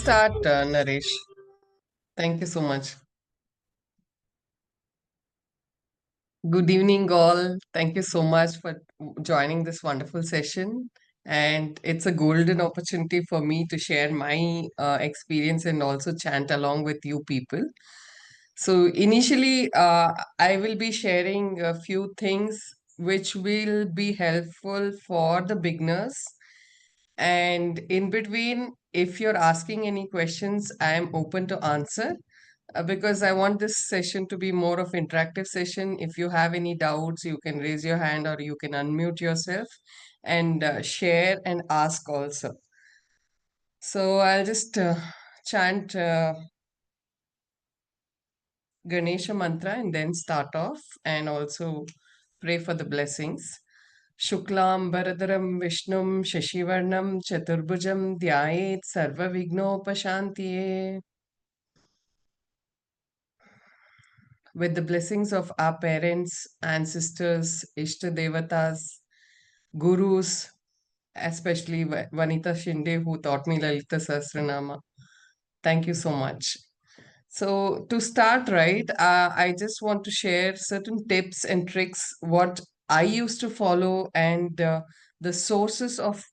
start, Naresh. Thank you so much. Good evening, all. Thank you so much for joining this wonderful session. And it's a golden opportunity for me to share my experience and also chant along with you people. So, initially, I will be sharing a few things which will be helpful for the beginners. And in between, if you're asking any questions, I am open to answer because I want this session to be more of interactive session. If you have any doubts, you can raise your hand or you can unmute yourself and share and ask also. So I'll just chant Ganesha mantra and then start off and also pray for the blessings. Shuklam Bharadaram Vishnum Shashivarnam Chaturbhujam Dhyayet Sarva Vignopashantiye. With the blessings of our parents, ancestors, Ishta Devatas, gurus, especially Vanita Shinde, who taught me Lalita Sahasranama. Thank you so much. So, to start, right, I just want to share certain tips and tricks what I used to follow and the sources of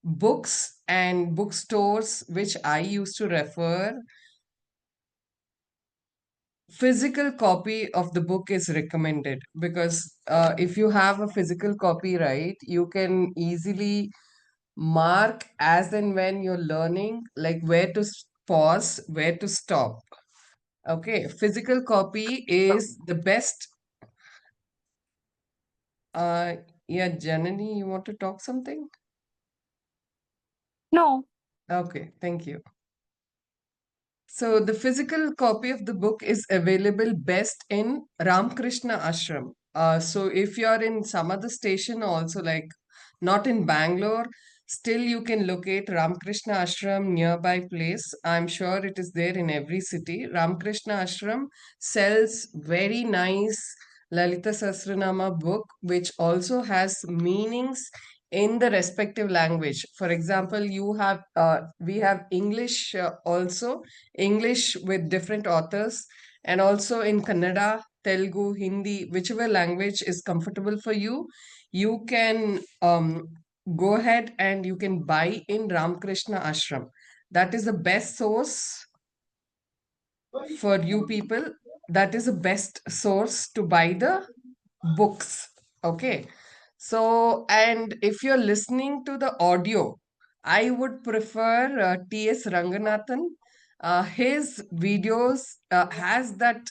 books and bookstores which I used to refer. Physical copy of the book is recommended because if you have a physical copy, right, you can easily mark as and when you're learning, like where to pause, where to stop. Okay, physical copy is the best. Uh, yeah, Janani, you want to talk something? No. Okay, thank you. So the physical copy of the book is available best in Ramakrishna Ashram. So if you're in some other station also, like not in Bangalore, still you can locate Ramakrishna Ashram nearby place. I'm sure it is there in every city. Ramakrishna Ashram sells very nice Lalita Sahasranama book, which also has meanings in the respective language. For example, we have English also English with different authors, and also in Kannada, Telugu, Hindi, whichever language is comfortable for you, you can go ahead and you can buy in Ramakrishna Ashram. That is the best source for you people. That is the best source to buy the books. Okay. So, and if you're listening to the audio, I would prefer T.S. Ranganathan. His videos has that,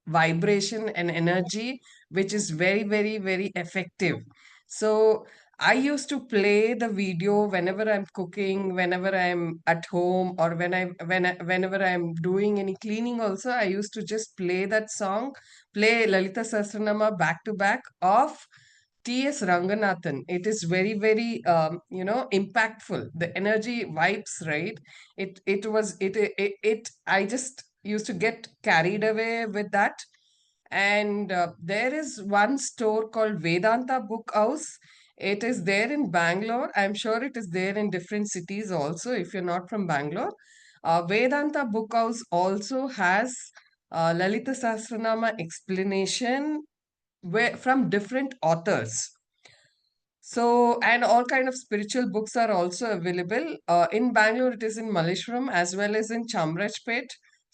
vibration and energy, which is very, very, very effective. So, I used to play the video whenever I'm cooking, whenever I'm at home, or whenever I'm doing any cleaning. Also, I used to just play that song, play Lalita Sahasranama back to back of T.S. Ranganathan. It is very, very, impactful. The energy vibes, right? It. I just used to get carried away with that. And there is one store called Vedanta Book House. It is there in Bangalore. I'm sure it is there in different cities also if you're not from Bangalore. Vedanta Book House also has Lalita Sahasranama explanation from different authors. So, and all kind of spiritual books are also available. In Bangalore, it is in Malleshwaram as well as in Chamrajpet.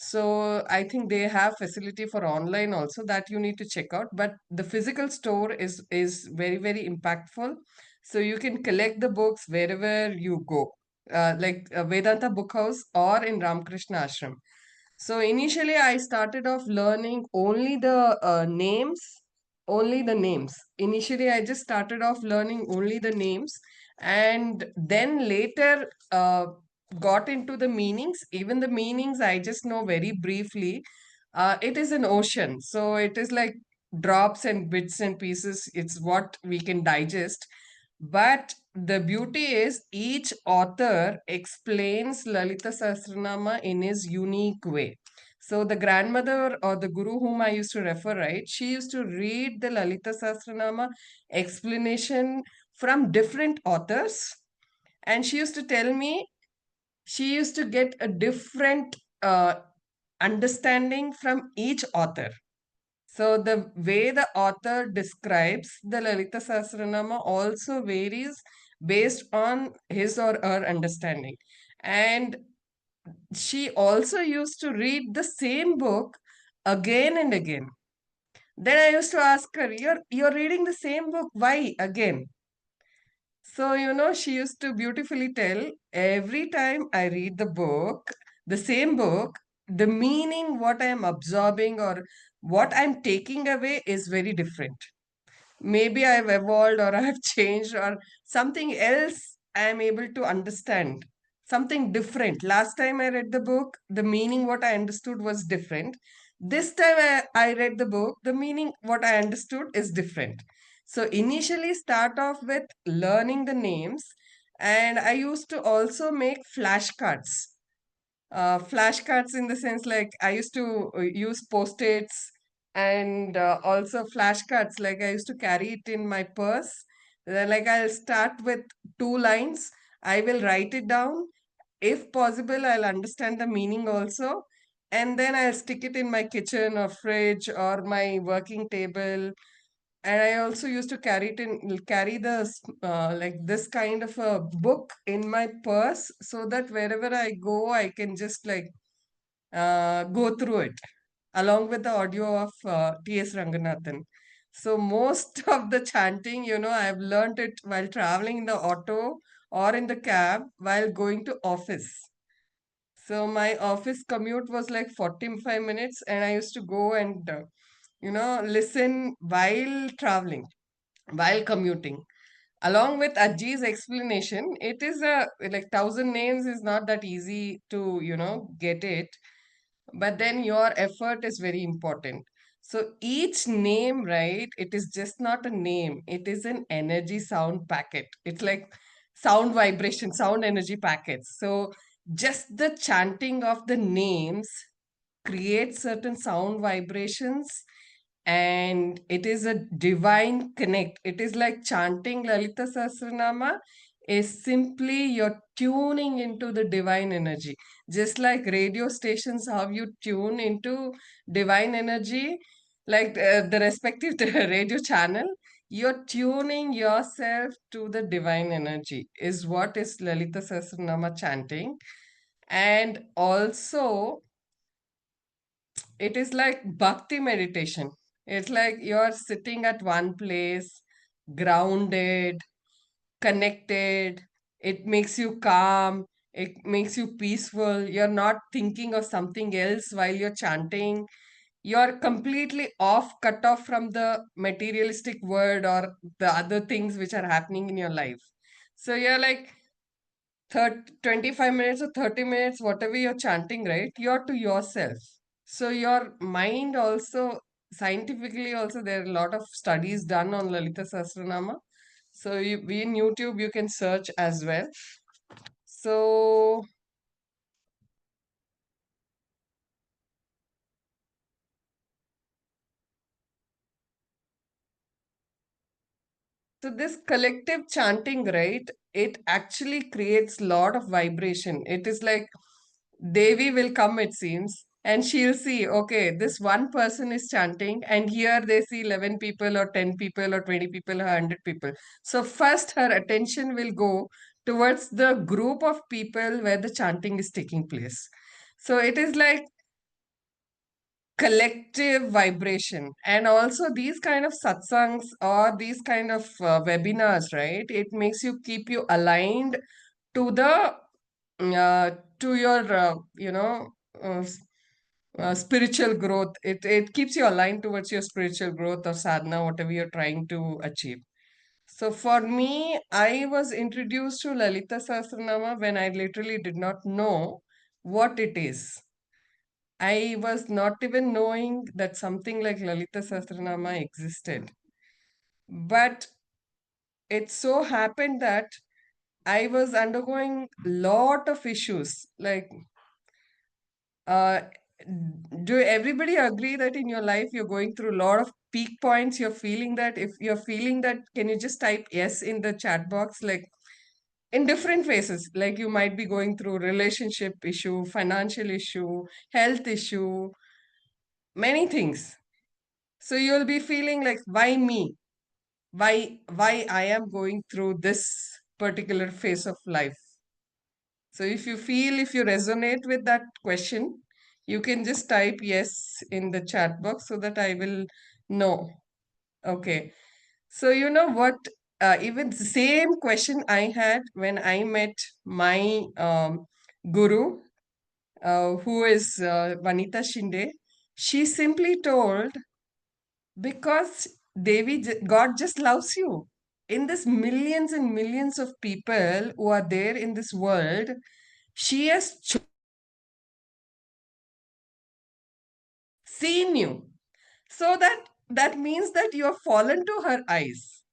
So, I think they have facility for online also that you need to check out. But the physical store is very, very impactful. So, you can collect the books wherever you go, like Vedanta Book House or in Ramakrishna Ashram. So initially, I started off learning only the names. Initially, I just started off learning only the names, and then later got into the meanings. Even the meanings, I just know very briefly. It is an ocean, so it is like drops and bits and pieces. It's what we can digest. But the beauty is each author explains Lalita Sahasranama in his unique way. So the grandmother or the guru whom I used to refer, right, she used to read the Lalita Sahasranama explanation from different authors, and she used to tell me she used to get a different understanding from each author. So the way the author describes the Lalita Sahasranama also varies based on his or her understanding. And she also used to read the same book again and again. Then I used to ask her, you're reading the same book, why again? So, she used to beautifully tell, every time I read the book, the same book, the meaning, what I am absorbing or what I'm taking away is very different. Maybe I've evolved or I've changed or something else I'm able to understand. Something different. Last time I read the book, the meaning what I understood was different. This time I read the book, the meaning what I understood is different. So initially start off with learning the names, and I used to also make flashcards. Flashcards in the sense like I used to use post-its and also flashcards. Like I used to carry it in my purse. Like I'll start with two lines. I will write it down. If possible, I'll understand the meaning also. And then I'll stick it in my kitchen or fridge or my working table. And I also used to carry like this kind of a book in my purse so that wherever I go, I can just like go through it along with the audio of T.S. Ranganathan. So most of the chanting, I've learned it while traveling in the auto or in the cab while going to office. So my office commute was like 45 minutes, and I used to go and, listen while traveling, while commuting. Along with Ajji's explanation, it is like thousand names is not that easy to, get it, but then your effort is very important. So each name, right, it is just not a name, it is an energy sound packet. It's like sound vibration, sound energy packets. So just the chanting of the names creates certain sound vibrations, and it is a divine connect. It is like chanting Lalita Sahasranama is simply you're tuning into the divine energy. Just like radio stations, how you tune into divine energy, like the respective radio channel, you're tuning yourself to the divine energy, is what is Lalita Sahasranama chanting. And also, it is like bhakti meditation. It's like you're sitting at one place, grounded, connected. It makes you calm. It makes you peaceful. You're not thinking of something else while you're chanting. You're completely off, cut off from the materialistic world or the other things which are happening in your life. So you're like 25 minutes or 30 minutes, whatever you're chanting, right? You're to yourself. So your mind also, scientifically also, there are a lot of studies done on Lalita Sahasranama. So in YouTube, you can search as well. So, so this collective chanting, right? It actually creates a lot of vibration. It is like Devi will come, it seems, and she'll see, okay, this one person is chanting, and here they see 11 people, or 10 people, or 20 people, or 100 people. So, first, her attention will go towards the group of people where the chanting is taking place. So, it is like collective vibration. And also, these kind of satsangs or these kind of webinars, right? It makes you keep you aligned to the to your uh, spiritual growth. It keeps you aligned towards your spiritual growth or sadhana, whatever you're trying to achieve. So for me, I was introduced to Lalita Sahasranama when I literally did not know what it is. I was not even knowing that something like Lalita Sahasranama existed. But it so happened that I was undergoing lot of issues. Like, uh, do everybody agree that in your life you're going through a lot of peak points? You're feeling that. If you're feeling that, can you just type yes in the chat box? Like, in different phases. Like you might be going through relationship issue, financial issue, health issue, many things. So you'll be feeling like, why me? Why I am going through this particular phase of life? So if you resonate with that question, you can just type yes in the chat box so that I will know. Okay. So you know what? Even the same question I had when I met my guru, who is Vanita Shinde. She simply told, because God just loves you. In this millions and millions of people who are there in this world, she has seen you. So that means that you have fallen to her eyes.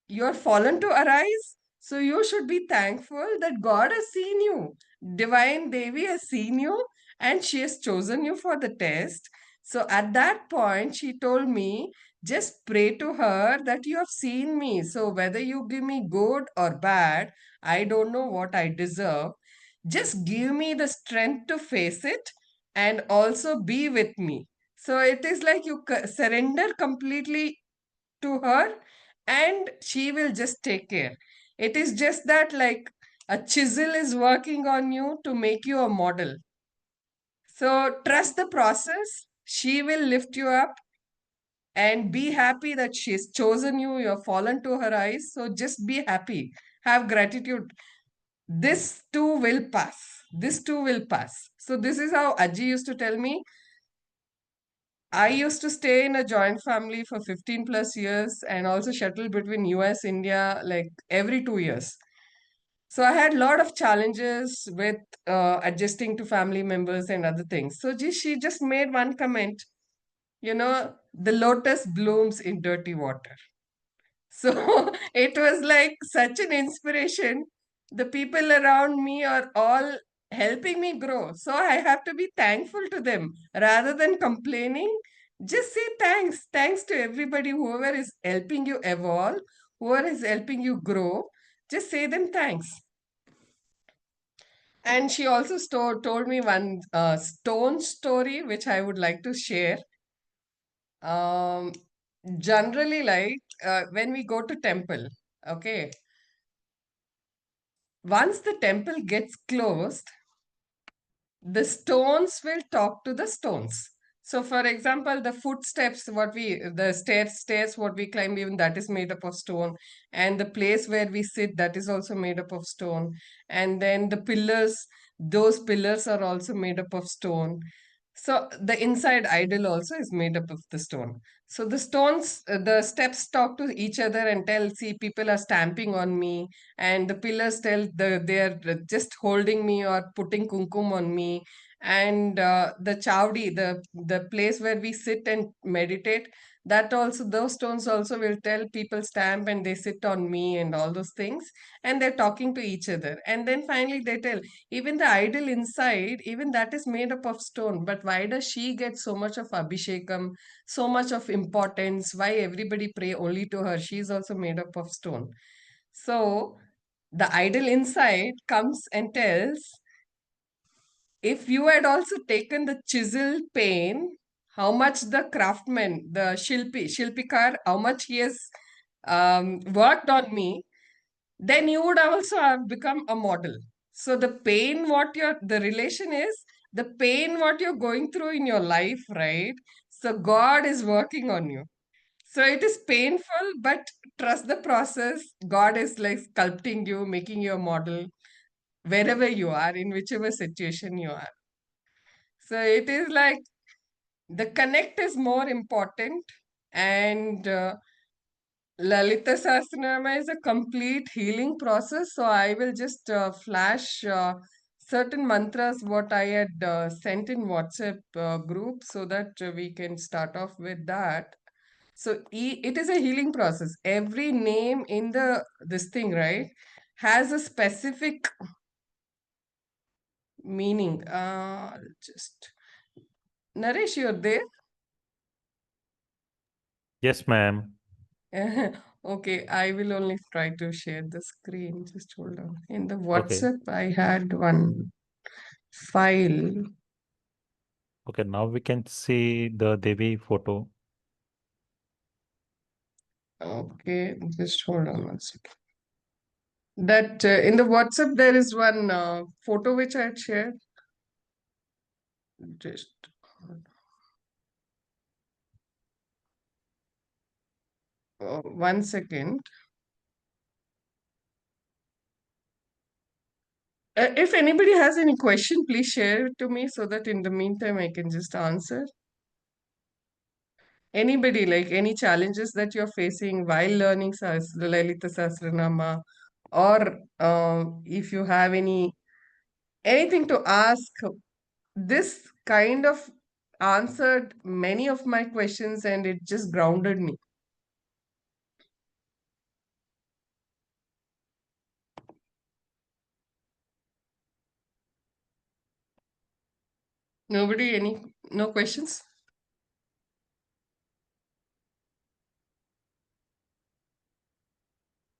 You are fallen to arise. So you should be thankful that God has seen you. Divine Devi has seen you and she has chosen you for the test. So at that point, she told me, just pray to her that you have seen me. So whether you give me good or bad, I don't know what I deserve. Just give me the strength to face it and also be with me. So it is like you surrender completely to her and she will just take care. It is just that, like a chisel is working on you to make you a model. So trust the process. She will lift you up and be happy that she's chosen you. You're fallen to her eyes. So just be happy. Have gratitude. This too will pass. This too will pass. So this is how Aji used to tell me. I used to stay in a joint family for 15 plus years and also shuttle between US, India, like every 2 years. So I had a lot of challenges with adjusting to family members and other things. So she just made one comment, the lotus blooms in dirty water. So it was like such an inspiration. The people around me are all helping me grow. So I have to be thankful to them rather than complaining. Just say thanks. Thanks to everybody, whoever is helping you evolve, whoever is helping you grow. Just say them thanks. And she also told me one stone story, which I would like to share. Um, Generally, like when we go to temple, okay, once the temple gets closed, the stones will talk to the stones. So, for example, the footsteps, the stairs, what we climb, even that is made up of stone. And the place where we sit, that is also made up of stone. And then the pillars, those pillars are also made up of stone. So the inside idol also is made up of the stone. So the steps talk to each other and tell, see, people are stamping on me, and the pillars tell they are just holding me or putting kumkum on me, and the chowdi, the place where we sit and meditate, that also those stones also will tell people stamp and they sit on me and all those things, and they're talking to each other, and then finally they tell even the idol inside, even that is made up of stone. But why does she get so much of abhishekam, so much of importance? Why everybody pray only to her? She is also made up of stone. So the idol inside comes and tells, if you had also taken the chisel pain, how much the craftsman, the shilpikar, how much he has worked on me, then you would also have become a model. So the pain, the relation is the pain, what you're going through in your life, right? So God is working on you. So it is painful, but trust the process. God is like sculpting you, making you a model wherever you are, in whichever situation you are. So it is like the connect is more important, and Lalita Sahasranama is a complete healing process. So I will just flash certain mantras what I had sent in WhatsApp group so that we can start off with that. So it is a healing process. Every name in this thing, right, has a specific meaning. Just Naresh, you're there? Yes, ma'am. Okay, I will only try to share the screen. Just hold on. In the Okay. WhatsApp, I had one file. Okay, now we can see the Devi photo. Okay, just hold on one second. That in the WhatsApp, there is one photo which I had shared. Just one second. If anybody has any question, please share it to me so that in the meantime I can just answer. Anybody, like any challenges that you're facing while learning Lalita Sahasranama, or if you have anything to ask, this kind of answered many of my questions and it just grounded me. Nobody, no questions?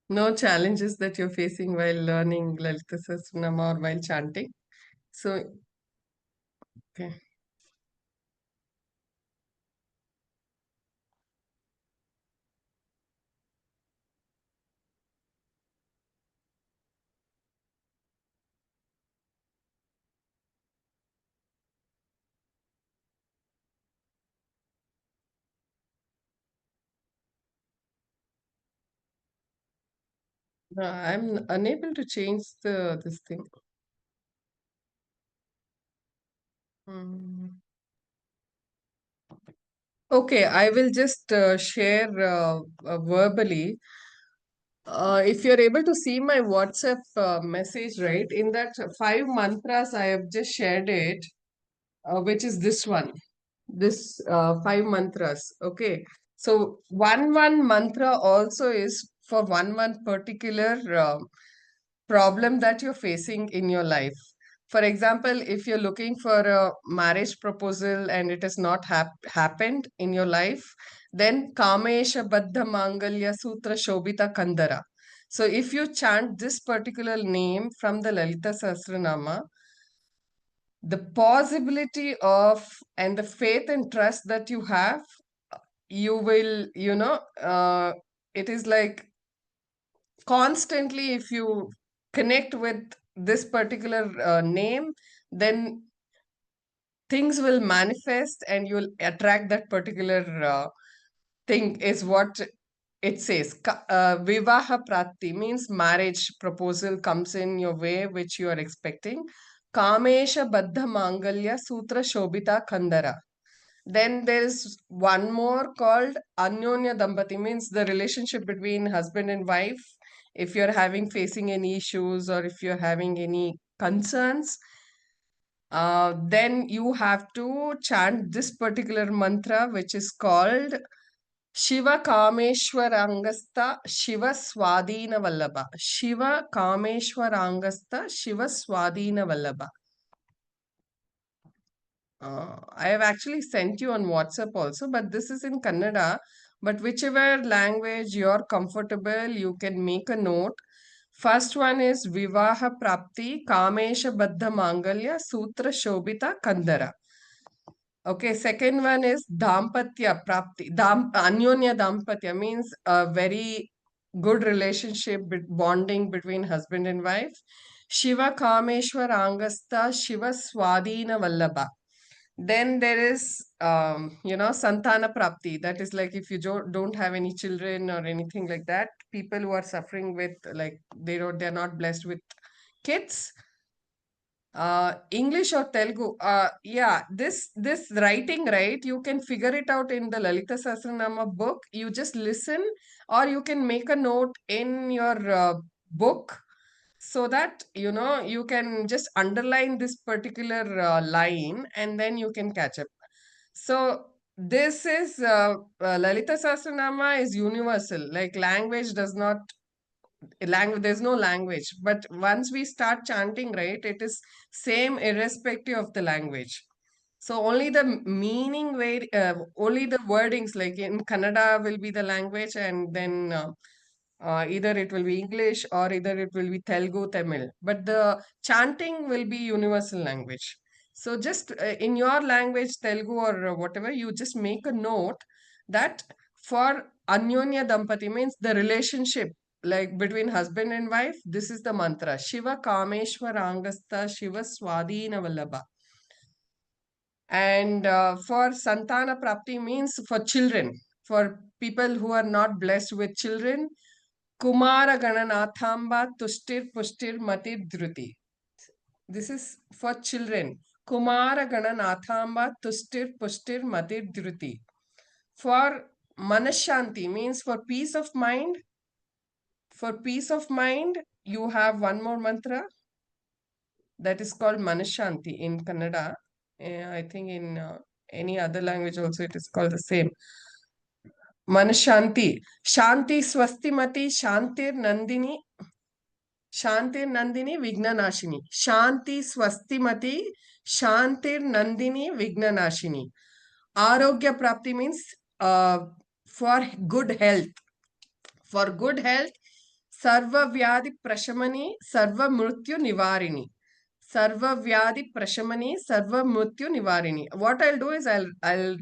No challenges that you're facing while learning Lalita Sahasranama or while chanting? So, okay. No, I'm unable to change this thing. Hmm. Okay, I will just share verbally. If you're able to see my WhatsApp message, right, in that five mantras, I have just shared it, which is this one, this five mantras. Okay, so one mantra also is for one particular problem that you're facing in your life. For example, if you're looking for a marriage proposal and it has not happened in your life, then Kamesha Baddha Mangalya Sutra Shobita Kandara. So if you chant this particular name from the Lalita Sahasranama, the possibility of and the faith and trust that you have, you will, it is like constantly, if you connect with this particular name, then things will manifest and you'll attract that particular thing, is what it says. Vivaha prati means marriage proposal comes in your way which you are expecting. Kamesha baddha mangalya sutra shobita khandara. Then there's one more called Anyonya Dambati, means the relationship between husband and wife. If you're having facing any issues or if you're having any concerns, then you have to chant this particular mantra, which is called Shiva Kameshwarangasta Shiva Swadhina Vallabha. Shiva Kameshwarangasta Shiva Swadhina Vallabha. I have actually sent you on WhatsApp also, but this is in Kannada. But whichever language you're comfortable, you can make a note. First one is Vivaha Prapti Kamesha Baddha Mangalya Sutra Shobita Kandara. Okay, second one is Dampatya Prapti. Anyonya Dampatya means a very good relationship, bonding between husband and wife. Shiva Kameshwar Angasta Shiva Swadhina Vallabha. Then there is, Santana Prapti. That is like if you don't have any children or anything like that, people who are suffering with, like, they're not blessed with kids. English or Telugu? Yeah, this writing, right? You can figure it out in the Lalita Sahasranama book. You just listen, or you can make a note in your book so that you can just underline this particular line and then you can catch up. So this is Lalita Sahasranama is universal. Like language does not language, there's no language, but once we start chanting, right, it is same irrespective of the language. So only the meaning way, only the wordings, like in Kannada will be the language, and then Either it will be English or either it will be Telugu, Tamil. But the chanting will be universal language. So just in your language, Telugu or whatever, you just make a note that for Anyonya Dampati means the relationship like between husband and wife, this is the mantra. Shiva Kameshwarangasta Shiva Swadhina Vallabha. And for Santana Prapti means for children, for people who are not blessed with children, Kumara Gananathamba Tushtir Pushtir Matir Dhruti. This is for children. Kumara Gananathamba Tushtir Pushtir Matir Dhruti. For Manashanti means for peace of mind. For peace of mind, you have one more mantra that is called Manashanti in Kannada. I think in any other language also it is called the same. Manashanti. Shanti Swastimati Shantir Nandini Shantir Nandini Vignanashini. Shanti Swastimati Shantir Nandini Vignanashini. Arogya Prapti means for good health. For good health, Sarva Vyadi Prashamani, Sarva Mrityu Nivarini. Sarva Vyadi Prashamani, Sarva Mrityu Nivarini. What I'll do is I'll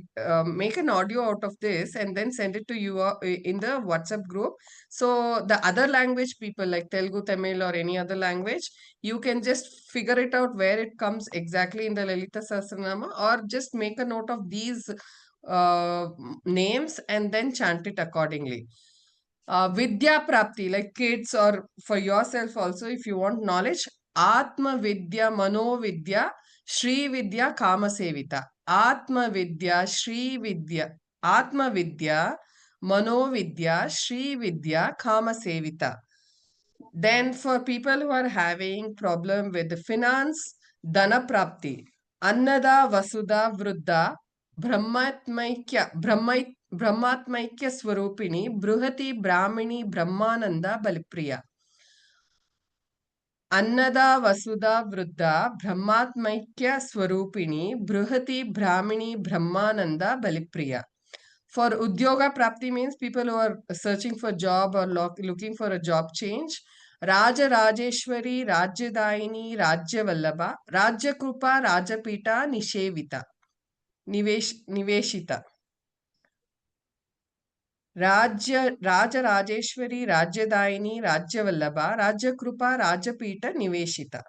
make an audio out of this and then send it to you in the WhatsApp group. So the other language people like Telugu, Tamil or any other language, you can just figure it out where it comes exactly in the Lalita Sahasranama or just make a note of these names and then chant it accordingly. Vidya Prapti, like kids or for yourself also, if you want knowledge, Atma Vidya, Mano Vidya, Shri Vidya, Kama Sevita. Atma Vidya, Shri Vidya, Atma Vidya, Mano Vidya, Shri Vidya, Kama Sevita. Then for people who are having problem with the finance, Dana Prapti, Annada Vasudha Vruddha, Brahmatmaikya Swarupini, Bruhati Brahmini Brahmananda Balipriya. Annada Vasudha Vruddha, Brahmatmaikya Swarupini, Bruhati Brahmini Brahmananda Balipriya. For Udyoga Prapti means people who are searching for job or looking for a job change. Raja Rajeshwari, Rajyadaini, Rajya Vallabha, Rajya Krupa, Rajapita, Nishevita, Niveshita. Raja Rajeshwari, Rajyadaini, Rajya Vallabha, Rajya Krupa, Rajapita, Niveshita.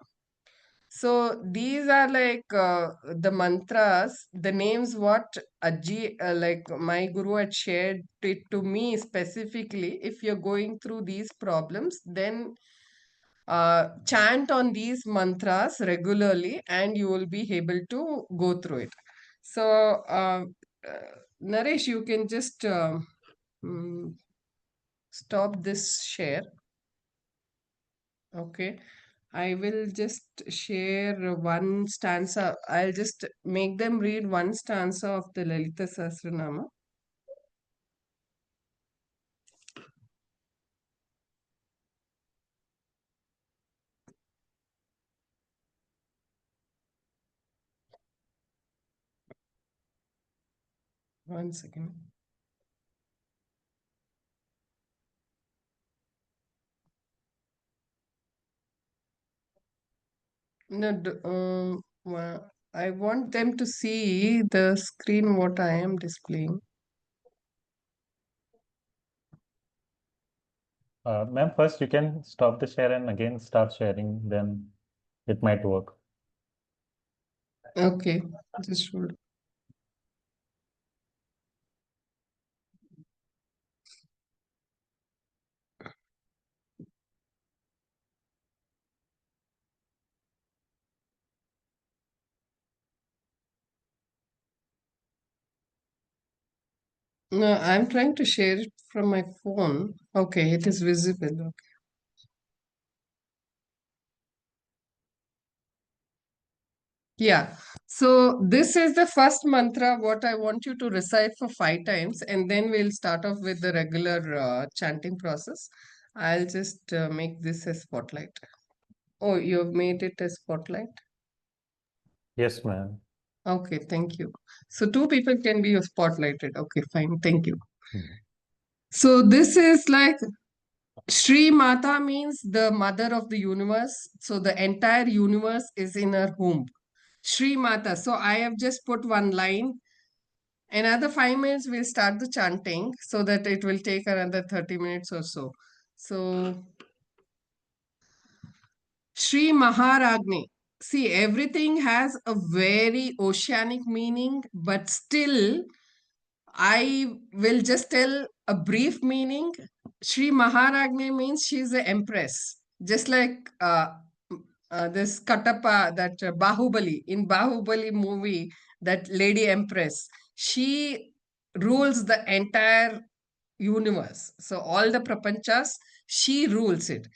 So these are like the mantras, the names what Aji, like my guru had shared it to me specifically. If you're going through these problems, then chant on these mantras regularly and you will be able to go through it. So, Naresh, you can just mm, stop this share. Okay. I will just share one stanza. I'll just make them read one stanza of the Lalita Sahasranama. One second. No, I want them to see the screen what I am displaying. Ma'am, first you can stop the share and again start sharing, then it might work. Okay, just hold. No, I'm trying to share it from my phone. Okay, it is visible. Okay. Yeah. So this is the first mantra what I want you to recite for 5 times, and then we'll start off with the regular chanting process. I'll just make this a spotlight. Oh, you've made it a spotlight? Yes, ma'am. Okay, thank you. So two people can be spotlighted. Okay, fine. Thank you. Mhm. So this is like Shri Mata means the mother of the universe. So the entire universe is in her womb. Shri Mata. So I have just put one line. Another 5 minutes, we'll start the chanting so that it will take another 30 minutes or so. So, Shri Maharagni. See, everything has a very oceanic meaning, but still, I will just tell a brief meaning. Shri Maharagni means she's the empress, just like this Katappa, that Bahubali, in Bahubali movie, that lady empress. She rules the entire universe. So all the prapanchas, she rules it.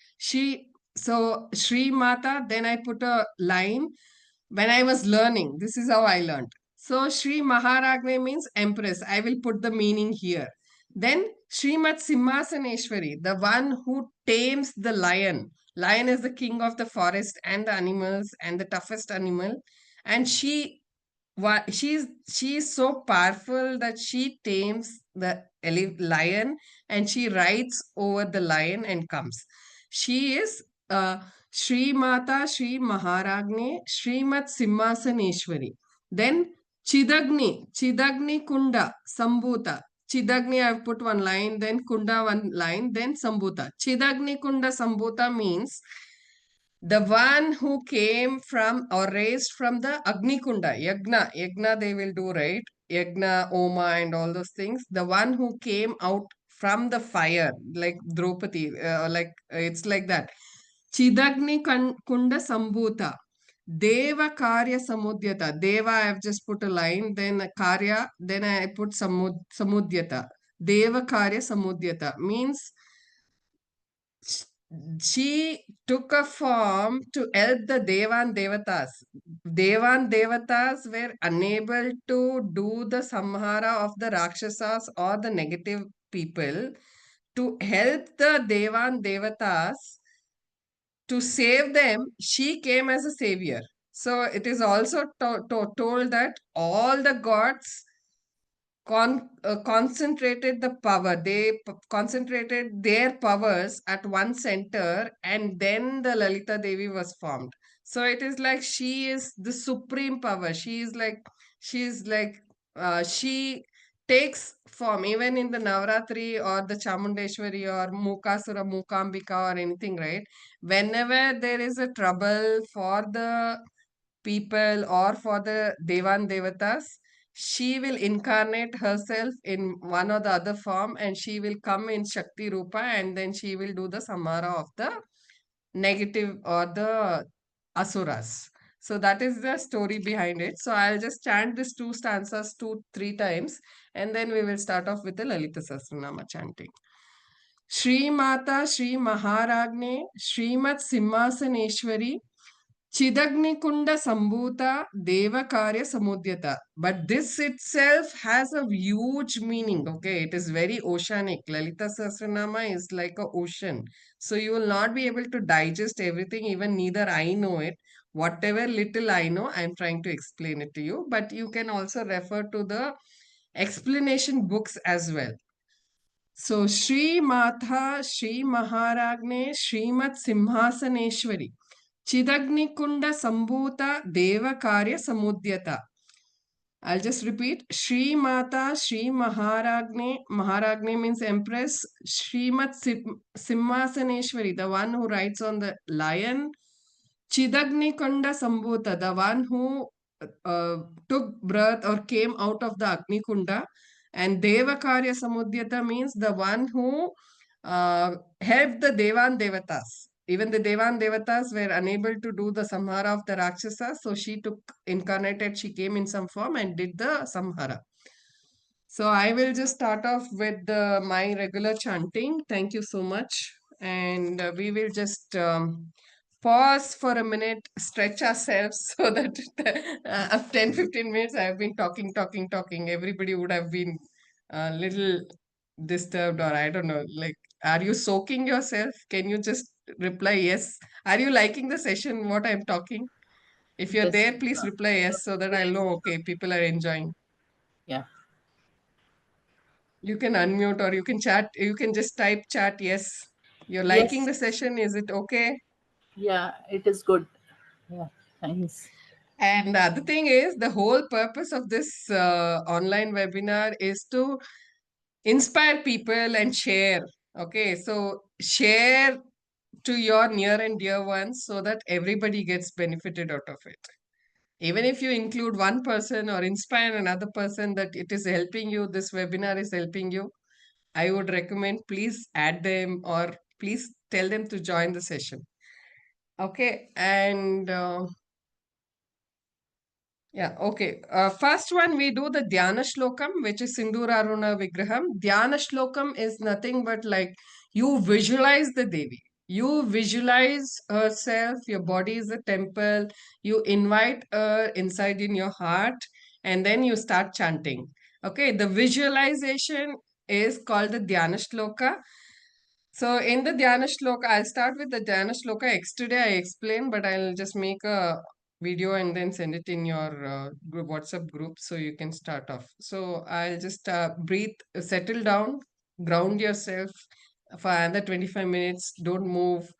So Shri Mata, then I put a line when I was learning. This is how I learned. So Shri Maharagni means empress. I will put the meaning here. Then Srimat Simhasaneshwari, the one who tames the lion. Lion is the king of the forest and the animals and the toughest animal. And she's so powerful that she tames the lion, and she rides over the lion and comes. She is Shri Mata Shri Maharagni Srimat Simhasaneshwari. Then Chidagni Kunda Sambhuta. Chidagni, I've put one line, then Kunda one line, then Sambhuta. Chidagni Kunda Sambhuta means the one who came from or raised from the Agni Kunda, Yagna they will do, right? Yagna, Oma, and all those things. The one who came out from the fire, like Draupadi, it's like that. Kunda Sambhuta. Deva Karya Samudyata. Deva, I have just put a line, then Karya, then I put Samudyata. Deva Karya Samudyata means she took a form to help the Devan Devatas. Devan Devatas were unable to do the samhara of the Rakshasas or the negative people. To help the Devan Devatas, to save them, she came as a savior. So it is also told that all the gods concentrated the power. They concentrated their powers at one center, and then the Lalita Devi was formed. So it is like she is the supreme power. She takes form even in the Navratri or the Chamundeshwari or Mukasura, Mukambika or anything, right? Whenever there is a trouble for the people or for the Devan Devatas, she will incarnate herself in one or the other form, and she will come in Shakti Rupa, and then she will do the Samara of the negative or the Asuras. So that is the story behind it. So I'll just chant these two stanzas 2-3 times, and then we will start off with the Lalita Sahasranama chanting. Shri Mata Shri Maharagni Srimat Simhasaneshwari Chidagnikunda Sambhuta Devakarya Samudyata. But this itself has a huge meaning. Okay, it is very oceanic. Lalita Sahasranama is like a ocean. So you will not be able to digest everything, even neither I know it. Whatever little I know, I'm trying to explain it to you. But you can also refer to the explanation books as well. So Shri Matha Shri Maharagne Srimat Simhasaneshwari Chidagnikunda Sambhuta Devakarya Samudyata. I'll just repeat. Shri Mata Shri Maharagne. Maharagne means Empress. Srimat Simhasaneshwari, the one who rides on the lion. Chidagnikunda Sambhuta, the one who took birth or came out of the Agni Kunda. And Devakarya Samudyata means the one who helped the Devan Devatas. Even the Devan Devatas were unable to do the Samhara of the Rakshasas, so she took incarnated, she came in some form and did the Samhara. So I will just start off with my regular chanting. Thank you so much. And we will just pause for a minute, stretch ourselves so that after 10-15 minutes, I have been talking. Everybody would have been a little disturbed, or I don't know, like, are you soaking yourself? Can you just reply yes? Are you liking the session, what I'm talking? If you're Yes. there, please reply yes so that I'll know, okay, people are enjoying. Yeah. You can unmute or you can chat. You can just type chat yes. You're liking Yes. the session? Is it okay? Yeah, it is good. Yeah, thanks. And the other thing is, the whole purpose of this online webinar is to inspire people and share. Okay, so share to your near and dear ones so that everybody gets benefited out of it. Even if you include one person or inspire another person that it is helping you, this webinar is helping you, I would recommend please add them or please tell them to join the session. Okay, and yeah, okay. First one, we do the Dhyana Shlokam, which is Sinduraruna Vigraham. Dhyana Shlokam is nothing but like you visualize the Devi. You visualize herself, your body is a temple. You invite her inside in your heart, and then you start chanting. Okay, the visualization is called the Dhyana Shloka. So in the Dhyana Shloka, I'll start with the Dhyana Shloka. Yesterday I explained, but I'll just make a video and then send it in your WhatsApp group so you can start off. So I'll just breathe, settle down, ground yourself for another 25 minutes. Don't move.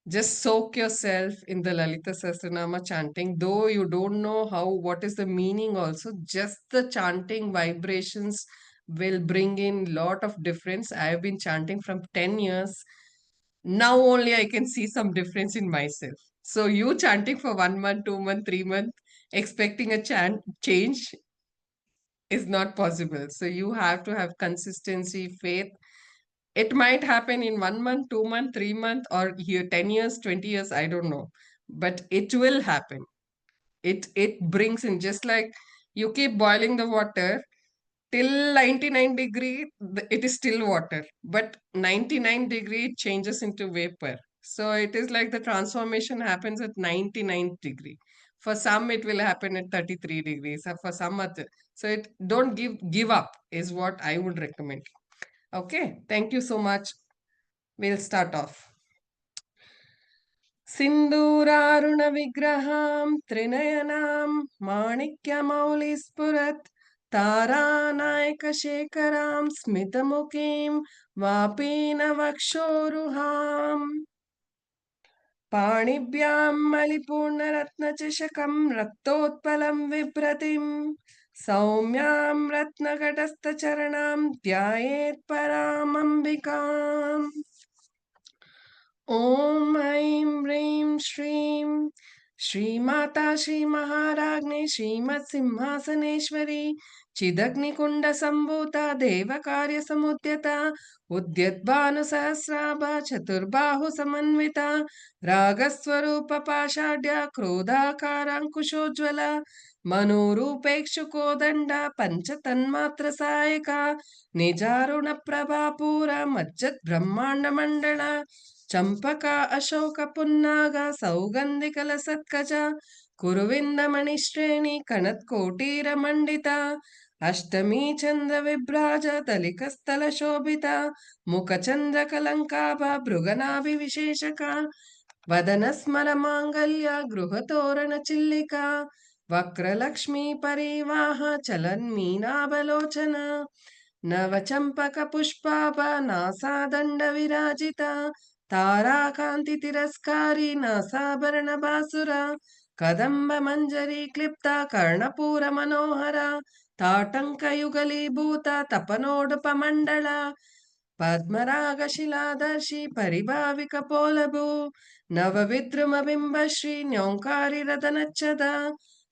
Just soak yourself in the Lalita Sahasranama chanting. Though you don't know what is the meaning also, just the chanting vibrations will bring in lot of difference. I have been chanting from 10 years. Now only I can see some difference in myself. So you chanting for 1 month, 2 month, 3 month, expecting a change is not possible. So you have to have consistency, faith. It might happen in 1 month, 2 month, 3 month, or here 10 years, 20 years, I don't know. But it will happen. It brings in just like you keep boiling the water till 99 degree, it is still water. But 99 degree it changes into vapor. So it is like the transformation happens at 99 degree. For some it will happen at 33 degrees, or for some other. So it don't give up is what I would recommend. Okay, thank you so much. We'll start off. सिन्दूरारुणविग्रहां त्रिनयनां माणिक्यमौलिस्फुरत् तारानायकशेखरां स्मितमुखीं वापीनवक्षोरुहाम् पाणिभ्यां मलिपूर्णरत्नचषकं रक्तोत्पलं बिभ्रतीं सौम्यां रत्नघटस्थचरणां ध्यायेत् परामम्बिकाम् ॐ ऐं ह्रीं श्रीं श्रीमाता श्रीमहाराज्ञी श्रीमत्सिंहासनेश्वरी चिदग्निकुण्डसम्भूता देवकार्यसमुद्यता उद्यद्भानुसहस्राभा चतुर्बाहुसमन्विता रागस्वरूपपाषाढ्या क्रोधाकाराङ्कुशोज्ज्वला मनोरूपेक्षुकोदण्डा पञ्चतन्मात्रसायका निजारुणप्रभापूरा मज्जद्ब्रह्माण्डमण्डला चंपका अशोक पुन्नाग सौगंधिकलसत्कज कुरुविंदमणिश्रेणी कणत्कोटीरमण्डिता अष्टमी चन्द्रविभ्राज दलिकस्थलशोभिता मुखचन्द्रकलङ्काभ भृगनाभिविशेषका वदनस्मरमाङ्गल्य गृहतोरणचिल्लिका वक्रलक्ष्मी परिवाह चलन्मीनाबलोचना नवचम्पकपुष्पाभ नासादण्डविराजिता ताराकान्तितिरस्कारी नासाभरणबासुरा कदम्बमञ्जरी क्लिप्ता कर्णपूरमनोहरा ताटङ्कयुगलीभूता तपनोडुपमण्डला पद्मरागशिलादर्शि परिभाविकपोलभू नवविद्रुमबिम्बश्री न्योङ्कारिरदनच्छदा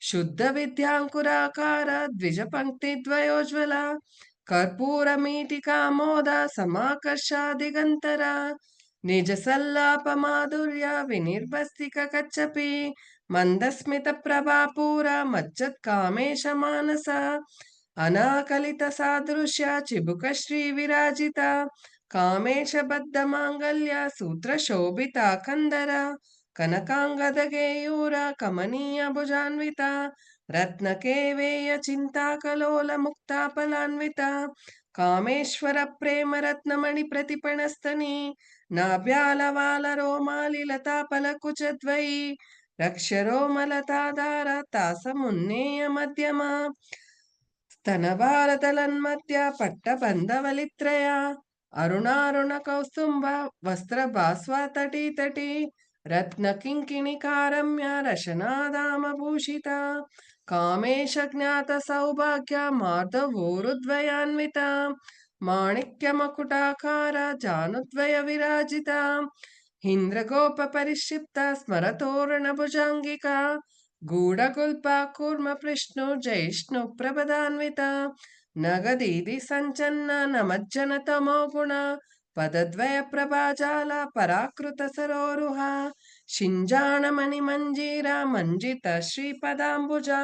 शुद्धविद्याङ्कुराकार द्विजपङ्क्तिद्वयोज्ज्वला कर्पूरमीटिकामोद समाकर्षादिगन्तरा निजसल्लापमाधुर्य विनिर्भस्तिककच्छपि मन्दस्मितप्रभापूरा मज्जत्कामेशमानसा अनाकलितसादृश्य चिबुकश्रीविराजिता कामेशबद्धमाङ्गल्य सूत्रशोभिता कन्दरा कनकाङ्गदगेयूर कमनीयभुजान्विता रत्नकेवेयचिन्ताकलोलमुक्ताफलान्विता कामेश्वरप्रेमरत्नमणिप्रतिपणस्तनी नाभ्यालवालरोमालिलताफलकुचद्वयी रक्षरोमलताधार तासमुन्नेय मध्यमा स्तनभारतलन्मध्य पट्टबन्धवलित्रया अरुणारुणकौस्तुम्भ वस्त्रभास्वा तटी तटी रत्नकिङ्किणिकारम्य रशनादामभूषिता कामेशज्ञातसौभाग्य मार्दवोरुद्वयान्विता माणिक्यमकुटाकार जानुद्वयविराजिता इन्द्रगोपपरिक्षिप्ता स्मरतोरणभुजाङ्गिका गूढगुल्पा कूर्मपृष्णुजैष्णुप्रभदान्विता नगदीदि सञ्चन्न नमज्जनतमो गुण पदद्वयप्रभाजाल पराकृतसरोरुहा शिञ्जाणमणिमञ्जीरा मञ्जित श्रीपदाम्बुजा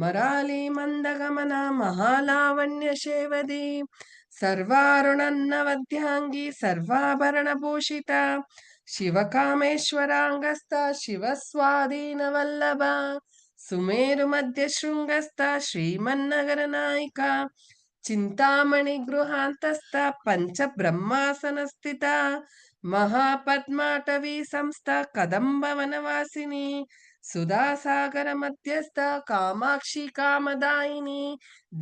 मराली मन्दगमना महालावण्यशेवदी सर्वारुणन्नवद्याङ्गी सर्वाभरणभूषिता शिवकामेश्वराङ्गस्ता शिवस्वाधीनवल्लभा सुमेरुमध्यशृङ्गस्था श्रीमन्नगरनायिका चिन्तामणिगृहान्तस्था पञ्चब्रह्मासनस्थिता महापद्माटवी संस्था कदम्बवनवासिनी सुधासागरमध्यस्था कामाक्षी कामदायिनी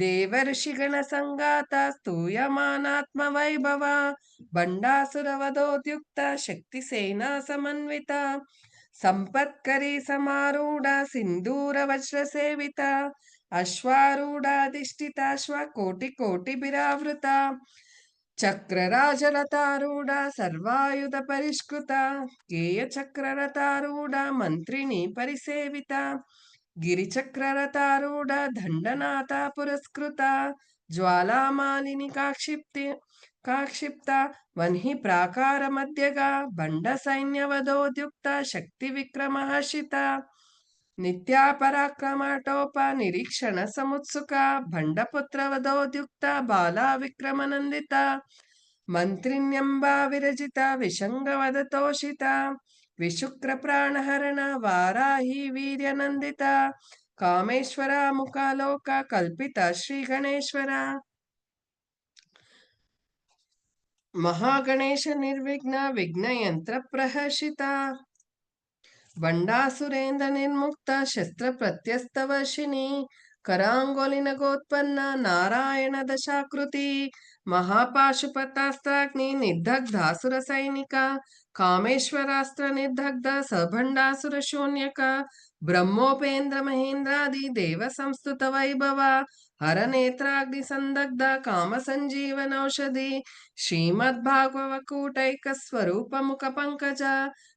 देवर्षिगणसङ्गाता स्तूयमानात्मवैभवा बण्डासुरवधोद्युक्ता शक्तिसेना समन्विता संपत्करी समारूढा सिन्दूरवज्रसेविता अश्वारूढाधिष्ठिताश्वकोटिकोटिभिरावृता चक्रराजरथारूढा सर्वायुधपरिष्कृता केयचक्ररथारूढा मन्त्रिणी परिसेविता गिरिचक्ररथारूढा दण्डनाथा पुरस्कृता ज्वालामालिनी काक्षिप्ता वह्नि प्राकारमध्यगा बण्डसैन्यवधोद्युक्ता शक्तिविक्रमहर्षिता नित्या पराक्रमटोपा निरीक्षण समुत्सुका भण्डपुत्रवधोद्युक्ता बाला विक्रमनन्दिता मन्त्रिण्यम्बा विरजिता विशङ्गवदतोषिता विशुक्रप्राणहरण वाराही वीर्यनन्दिता कामेश्वरा मुखालोका कल्पिता श्रीगणेश्वरा महागणेश निर्विघ्न विघ्नयन्त्र प्रहर्षिता बण्डासुरेन्द्र निर्मुक्ता शस्त्र प्रत्यस्तवर्षिणी कराङ्गोलिनगोत्पन्ना नारायण दशाकृति महापाशुपतास्त्राग्नि निर्दग्धासुर सैनिका कामेश्वरास्त्र निर्दग्ध सभण्डासुर शून्यका ब्रह्मोपेन्द्र महेन्द्रादि देव संस्तुत वैभवा हरनेत्राग्नि संदग्ध काम संजीवनौषधि श्रीमद्भागवकूटैक स्वरूप मुख पंकज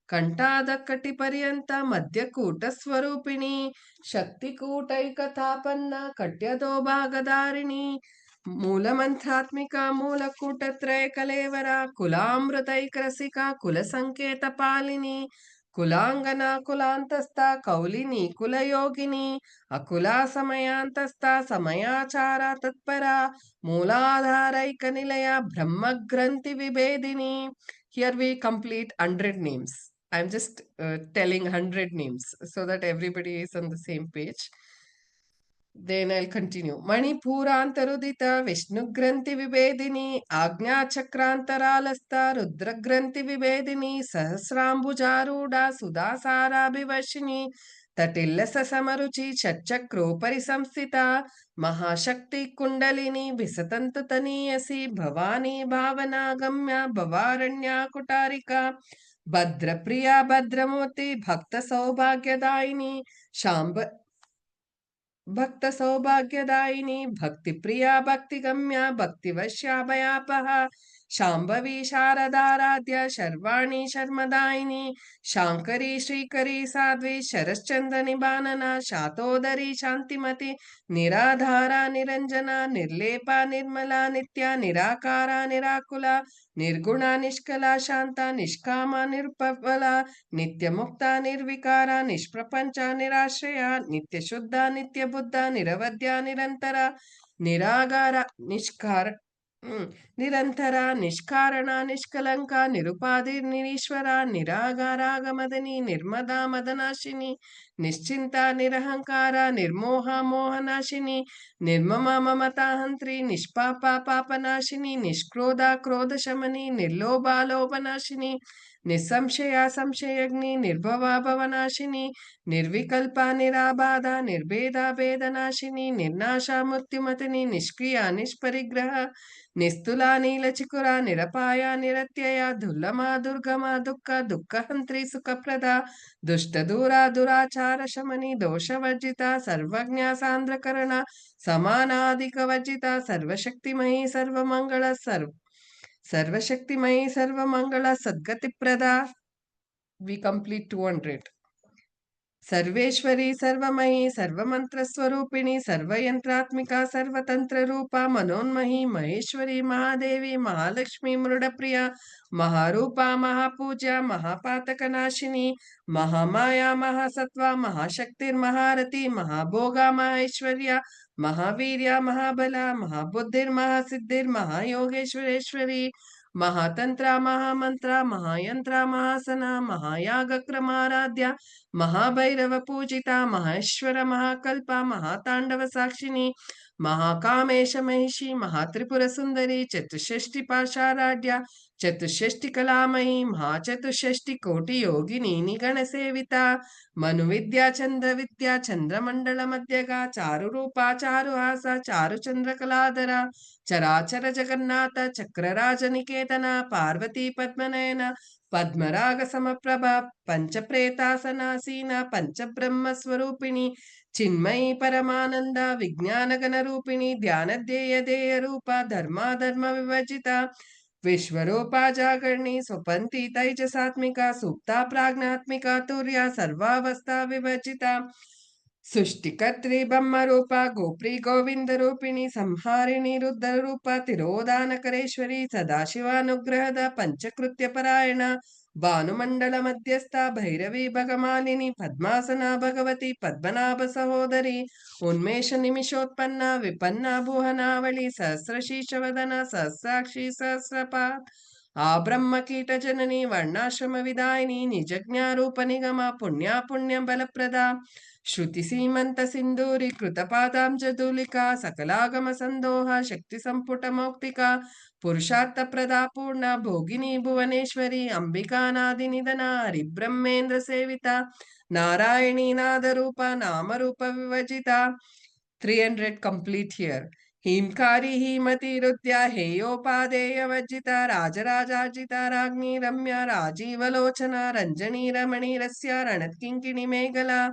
कंठादकटिपर्यंत मध्यकूट स्वरूपिणी शक्तिकूटैकतापन्न कट्यदो भागधारिणी मूलमन्त्रात्मिका मूलकूटत्रय कलेवरा कुलामृतैकरसिका कुलसंकेतपालिनी कुलांगना कुलांतस्था कौलिनी कुलयोगिनी अकुला समयांतस्था समयाचारा तत्परा मूलाधारैक निलया ब्रह्मग्रंथि विभेदिनी. Here we complete 100 names. I'm just telling 100 names so that everybody is on the same page. Then I'll continue. Manipurantarudita Vishnugranti Vibedini Agnya Chakrantaralasta Rudragranti Vibedini Sahasrambujaruda Sudasara Bivashini Tatillasa Samaruchi Chachakropari Samsita Mahashakti Kundalini Visatantataniyasi Bhavani Bhavana Gamya Bhavaranya Kutarika Bhadrapriya Bhadramoti Bhakta Saubhagyadaini Shamba भक्त सौभाग्यदायिनी भक्ति प्रिया भक्ति गम्या भक्तिवश्या भयापहा शांभवी शारदाराध्या शर्वाणी शर्मदायिनी शांकरी श्रीकरी साध्वी शरश्चंद्र निबानना शातोदरी शांतिमती निराधारा निरंजना निर्लेपा निर्मला नित्या निराकारा निराकुला निर्गुणा निष्कला शांता निष्कामा निरुपबला नित्यमुक्ता निर्विकारा निष्प्रपंचा निराश्रया नित्यशुद्धा नित्यबुद्धा निरवध्या निरंतरा निरागारा निष्कार निरंतरा निष्कारणा निष्कलंका निरुपाधिर्निरीश्वरा निरागारागमदनी निर्मदा मदनाशिनी निश्चिंता निरहंकारा निर्मोहा मोहनाशिनी निर्ममा ममता हंत्री निष्पापा पापनाशिनी निष्क्रोधा क्रोधशमनी निर्लोभा लोभनाशिनी निस्संशया संशयग्नि निर्भवा भवनाशिनी निर्विकल्पा निराबाधा निर्भेदा भेदनाशिनी निर्नाशा मृत्युमतिनी निष्क्रिया निष्परिग्रह निस्तुला नीलचिकुरा निरपाया निरत्यया दुर्लमा दुर्गमा दुःखहन्त्री सुखप्रदा दुष्टदूरा दुराचार शमनी दोषवर्जिता सर्वज्ञा सान्द्रकरणा समानाधिकवर्जिता सर्वशक्तिमयी सर्वशक्तिमयी Sarvamangala सद्गतिप्रदा. We complete 200. Sarveshwari सर्वमयी सर्वमंत्रस्वरूपिणी सर्वयंत्रात्मिका सर्वतंत्ररूपा मनोन्मही Maheshwari Mahadevi Mahalakshmi मृडप्रिया महारूपा महापूजा महापातकनाशिनी महामाया महासत्वा महाशक्तिर्महारती महाभोगा महाऐश्वर्या महावीर्या महाबला महाबुद्धिर्महासिद्धिर्महायोगेश्वरेश्वरी महातंत्रा महामंत्रा महायंत्रा महासना महायागक्रमाराध्या महाभैरव पूजिता महेश्वर महाकल्पा महातांडव साक्षिणी महाकामेश महिषी महात्रिपुर सुंदरी चतुष्षष्टि पाशाराध्या चतुष्षष्टि कलामयी महाचतुष्षष्टि कोटि योगिनी निगण सेविता मनुविद्या चंद्र विद्या चंद्रमंडल मध्यगा चारु रूपा चारुहासा चारुचंद्र कलाधरा चराचर जगन्नाथ चक्रराज निकेतना पार्वती पद्मनयन पद्मराग समप्रभा पंचप्रेतासनासीना पंचब्रह्म स्वरूपिणी चिन्मयी परमानंद विज्ञान गण रूपिणी ध्यान ध्येय ध्येय रूपा धर्मा धर्म विभजिता विश्वरूपा जागरणी स्वपंथी तैजसात्मिका सुप्ता प्राज्ञात्मिका तुर्या सर्वावस्था विभजिता सृष्टिकर्त्री ब्रह्म रूपा गोप्री गोविंद रूपिणी संहारिणी रुद्र रूपा तिरोधानकरेश्वरी सदाशिवानुग्रहद पंचकृत्य परायण भानुमंडल मध्यस्थ भैरवी भगमालिनी पद्मासना भगवती पद्मनाभ सहोदरी उन्मेष निमिषोत्पन्ना विपन्ना भुवनावली सहस्रशीर्षवदना सहस्राक्षी सहस्रपाद आ ब्रह्म कीट जननी वर्णाश्रम विदायिनी निजज्ञारूप निगमा पुण्या पुण्य बलप्रदा श्रुति सीमंत सिंदूरी कृतपादांजदूलिका सकलागम संदोहा शक्ति संपुट मौक्तिका पुरुषार्थ प्रदा पूर्ण भोगिनी भुवनेश्वरी अंबिका नादि निधना हरिब्रह्मेंद्र सेविता नारायणी नाद रूपा नाम रूप विभजिता. 300 complete here. हिमकारी हिमती रुद्या हेयोपादेय वज्जिता राजराजार्जिता राज्ञी रम्या राजीवलोचना रंजनी रमणी रस्या रणत्किंकिणी मेघला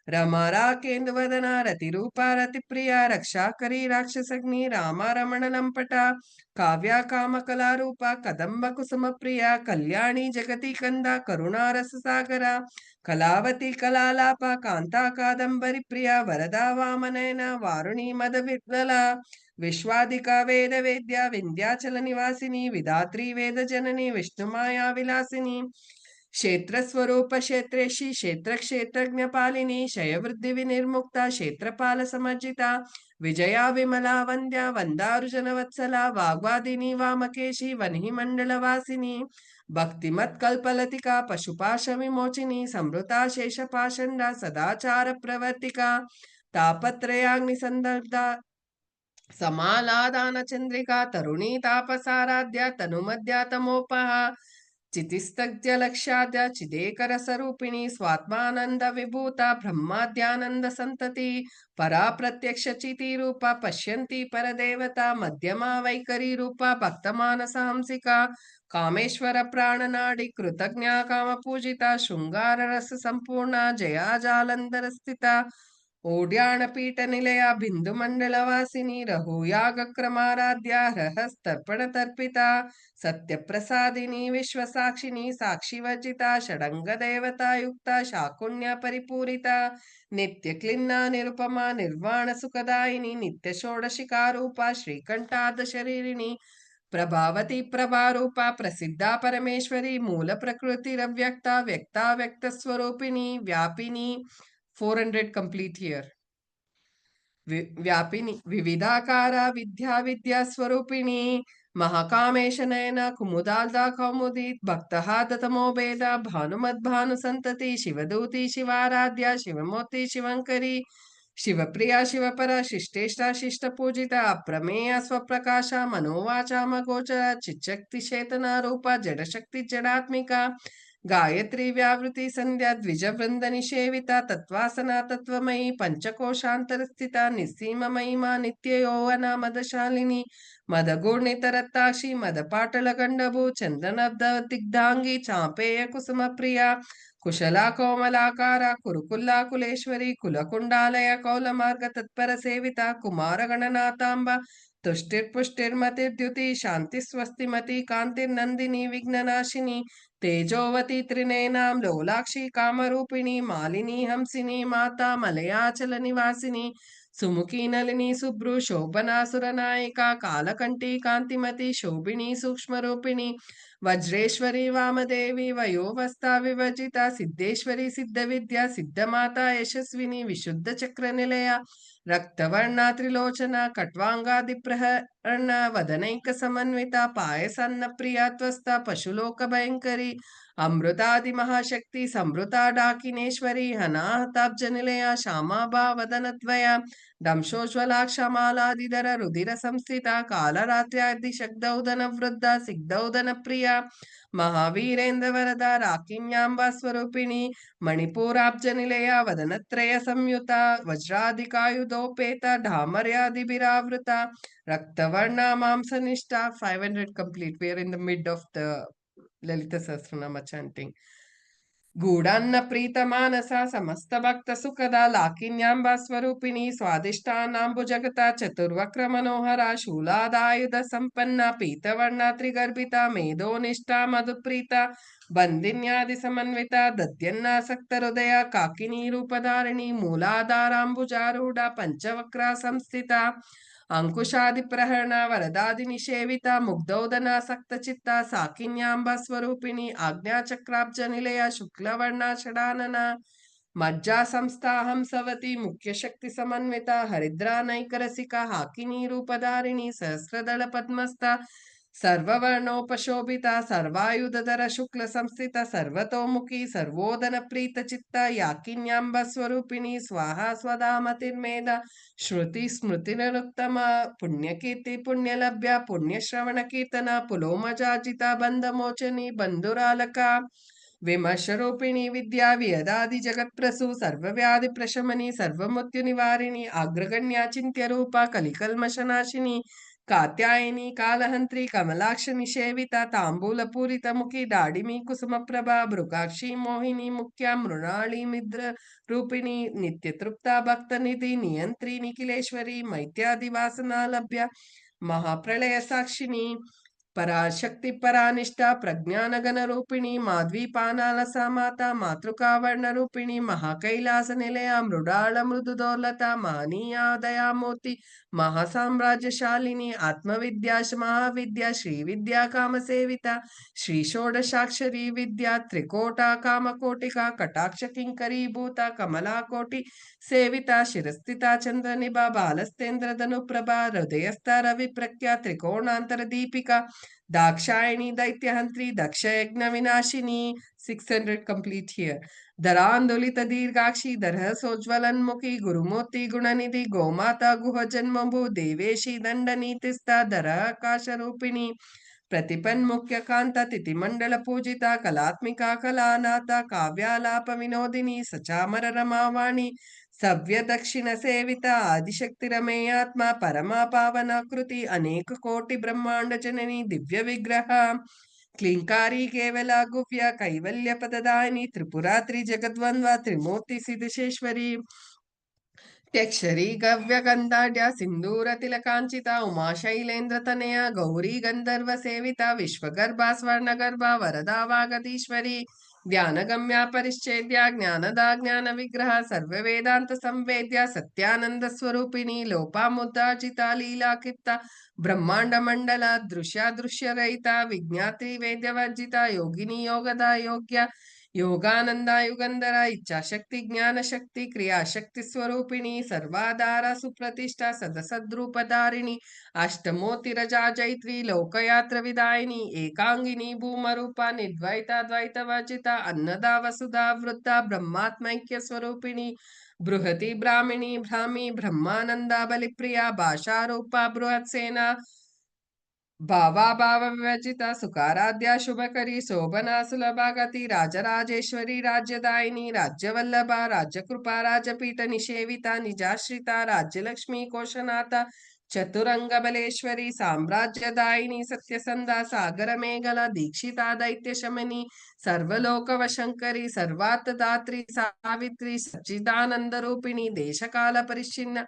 रमा राकेन्दुवदना रतिरूपा रतिप्रिया रक्षाकरी राक्षसग्नि रामा रमण लंपटा काव्या कामकला रूपा कदंब कुसुम प्रिया कल्याणी जगति कंदा करुणा रस सागरा कलावती कलालापा कांता कादंबरी प्रिया वरदा वामनयना वारुणी मद विद्वला विश्वादिका वेद वेद्या विंध्याचल निवासिनी विधात्री वेद जननी विष्णुमाया विलासिनी क्षेत्र स्वरूप क्षेत्रेशी क्षेत्र क्षेत्रज्ञ पालिनी क्षयवृद्धि विनिर्मुक्ता क्षेत्रपाल समर्जिता विजया विमला वंद्या वंदारुजन वत्सला वाग्वादिनी वामकेशी वन्ही मंडल वासिनी भक्तिमत कल्पलतिका पशुपाश विमोचिनी समृता शेषपाषंडा सदाचार प्रवर्तिका तापत्रयाग्नि संदग्धा समालादान चंद्रिका तरुणी तापसाराध्या तनुमध्या तमोपहा चितिस्तग्ध्य लक्ष्याद्य चिदेकर स्वरूपिणी स्वात्मानंद विभूता ब्रह्माद्यानंद संतति परा प्रत्यक्ष चिति रूपा पश्यन्ति परदेवता मध्यमा वैखरी रूपा भक्तमानस हंसिका कामेश्वर प्राणनाडि कृतज्ञा काम पूजिता शृंगार रस संपूर्णा जया जालंधर स्थिता ओड्याण पीठ निलया बिंदु मंडल वासिनी रहुयाग क्रमाराध्या रहस्तर्पण तर्पिता सत्य प्रसादिनी विश्व साक्षिनी साक्षी वर्जिता षडंग देवता युक्ता शाकुण्य परिपूरिता नित्य क्लिन्ना निरुपमा निर्वाण सुखदायिनी नित्य षोडशिका रूपा श्रीकंठाद शरीरिणी प्रभावती प्रभारूपा प्रसिद्धा परमेश्वरी मूल प्रकृतिरव्यक्ता व्यक्ता व्यक्त स्वरूपिणी व्यापिनी. 400 complete here. व्यापिनी विविधाकारा विद्या विद्या स्वरूपिणी महाकामेश नयना कुमुदाल्दा कौमुदी भक्तहाद तमोभेदा भानुमद्भानु संतति शिवदूती शिवाराध्या शिवमूर्ति शिवंकरी शिवप्रिया शिवपर शिष्टेष्टा शिष्टपूजिता अप्रमेया स्वप्रकाशा मनोवाचामगोचरा चिच्शक्ति चेतना रूपा जडशक्ति जडात्मिका गायत्री व्यावृति संध्या द्विजवृंद निषेविता तत्वासना तत्वमयी पंचकोशांतरस्थिता निस्सीम महिमा नित्य यौवना मदशालिनी मदगूर्णितरत्ताक्षी मदपाटलगंडभू चंदनब्द दिग्धांगी चापेय कुसुम प्रिया कुशला कोमलाकार कुरुकुल्ला कुलेश्वरी कुलकुंडालय कौलमार्ग तत्पर सेविता कुमार गणनाथांब तुष्टिर्पुष्टिर्मतिर्द्युति शांति स्वस्तिमति कांतिर्नंदिनी विघ्ननाशिनी तेजोवती त्रिनेनां लोलाक्षी कामरूपिणी मालिनी हंसिनी माता मलयाचल निवासिनी सुमुखी नलिनी सुभ्रु शोभना सुरनायिका कालकंठी कांतिमती शोभिनी सूक्ष्म रूपिणी वज्रेश्वरी वामदेवी वयोवस्था विवर्जिता सिद्धेश्वरी सिद्धविद्या सिद्धमाता यशस्विनी विशुद्ध चक्र निलया रक्तवर्णा त्रिलोचना कट्वांगादिप्रहरण वदनैक समन्विता पायसन्न प्रिया त्वस्ता पशुलोक भयंकरी अमृतादि महाशक्ति समृता डाकिनेश्वरी हनाहताब्ज निलया श्यामाभा वदनद्वया दंशोज्वलाक्षमालादिधर रुधिर संस्थिता कालरात्र्यादिशक्दौदन वृद्धा सिग्धौदन प्रिया महावीरेन्द्र वरदा राकिन्यांबा स्वरूपिणी मणिपुराब्ज निलया वदनत्रय संयुता वज्राधिकायुधोपेता ढामर्यादिभिरावृता रक्तवर्णा मांसनिष्ठा 500 complete. We are in the mid of the Lalita Sahasranama chanting. गूढान्न प्रीत मानसा समस्त भक्त सुखदा लाकिन्यांबा स्वरूपिणी स्वादिष्टानांबु जगता चतुर्वक्र मनोहरा शूलादायुध संपन्ना पीतवर्णा त्रिगर्भिता मेधोनिष्ठा मधुप्रीता बंदिन्यादि समन्विता दद्यन्नासक्त हृदया काकिनी रूपधारिणी मूलाधारांबुजारूढ़ा पंचवक्रा संस्थिता अंकुशादि प्रहरण वरदादि निषेविता मुग्धौदना सक्त चित्ता साकिन्यांबा स्वरूपिणी आज्ञा चक्राब्ज निलया शुक्लवर्णा षडानना मज्जा संस्था हंसवती मुख्य शक्ति समन्विता हरिद्रा नैकरसिका हाकिनी रूपधारिणी सहस्रदल पद्मस्था सर्ववर्णोपशोभिता सर्वायुधर शुक्ल संस्थिता सर्वतोमुखी सर्वोदन प्रीत चित्ता याकिन्यांब स्वरूपिणी स्वाहा स्वधा मतिर्मेधा श्रुति स्मृतिरुत्तम पुण्यकीर्ति पुण्यलभ्या पुण्यश्रवण कीर्तना पुलोमजाजिता बंधमोचनी बंधुरालका विमर्शरूपिणी विद्या वियदादि जगत्प्रसु सर्वव्याधि प्रशमनी सर्वमृत्यु निवारिणी अग्रगण्या चिंत्य रूपा कलिकल्मषनाशिनी कात्यायनी कालहंत्री कमलाक्ष निषेविता तांबूल पूरित मुखी दाडिमी कुसुम प्रभा भृगाक्षी मोहिनी मुख्या मृणाली मिद्र रूपिणी नित्य तृप्ता भक्त निधि नियंत्री निखिलेश्वरी मैत्यादिवासना लभ्य महाप्रलय साक्षिणी पराशक्ति परानिष्ठा प्रज्ञान गण रूपिणी माध्वी पानालसा माता मातृका वर्ण रूपिणी महाकैलास निलया मृडाल मृदुदौलता महनीया दयामूर्ति महासाम्राज्यशालिनी आत्मविद्या महाविद्या श्री विद्या काम सेविता श्री षोडशाक्षरी विद्या त्रिकोटा काम कोटिका कटाक्ष किंकरी भूता कमला कोटि सेविता शिरस्थिता चंद्र निभा बालस्तेन्द्र धनु प्रभा हृदयस्था रवि प्रख्या त्रिकोणांतर दीपिका दाक्षायणी दैत्यहंत्री दक्ष यज्ञ विनाशिनी 600 complete here. धरांदोलित दीर्घाक्षी दरह सोज्वलन्मुखी गुरुमूर्ति गुणनिधि गोमाता गुह जन्मभू देवेशी दंड नीतिस्था दरह आकाश रूपिणी प्रतिपन मुख्य कांता तिथि मंडल पूजिता कलात्मिका कलानाथा काव्यालाप विनोदिनी सचामर रमावाणी सव्य दक्षिण सेविता आदिशक्ति रमेयात्मा परमा पावनाकृति अनेक कोटि ब्रह्मांड जननी दिव्य विग्रह क्लींकारी केवला गुव्य कैवल्य पददायिनी त्रिपुरा त्रिजगद्वंद्वा त्रिमूर्ति सिद्धेश्वरी त्यक्षरी गव्य गंधाढ्या सिंदूर तिलकांचिता उमा शैलेन्द्र तनया गौरी गंधर्व सेविता विश्वगर्भा स्वर्णगर्भा वरदा वागदीश्वरी ध्यानगम्या परिच्छेद्या ज्ञानदा ज्ञान विग्रह सर्व वेदांत संवेद्या सत्यानंद स्वरूपिणी लोपामुद्राजिता लीला कीर्ता ब्रह्मांड मंडला दृश्या दृश्य रहिता विज्ञात्री वेद्यवर्जिता योगिनी योगदा योग्या योगानंदा युगंधरा इच्छा शक्ति ज्ञान शक्ति क्रिया शक्ति स्वरूपिणी सर्वाधारा सुप्रतिष्ठा सदसद्रूपधारिणी अष्टमोतिरजा जैत्री लोकयात्र विदायिनी एकांगिनी भूमरूपा निर्द्वैता द्वैतवर्जिता अन्नदा वसुधा वृद्धा ब्रह्मात्मैक्य स्वरूपिणी बृहति ब्राह्मिणी भ्रामी ब्रह्मानंदा बलिप्रिया भाषारूपा बृहत्सेना भावा भाव विवर्जिता सुखाराध्या शुभकरी शोभना सुलभा गति राजराजेश्वरी राज्यदायिनी राज्यवल्लभा राज्यकृपा राजपीठ निषेविता निजाश्रिता राज्यलक्ष्मी कोशनाथा चतुरंग बलेश्वरी साम्राज्यदायिनी सत्यसंधा सागर मेघला दीक्षिता दैत्य शमनी सर्वलोकवशंकरी सर्वार्थदात्री सावित्री सच्चिदानंद रूपिणी देशकाल परिच्छिन्न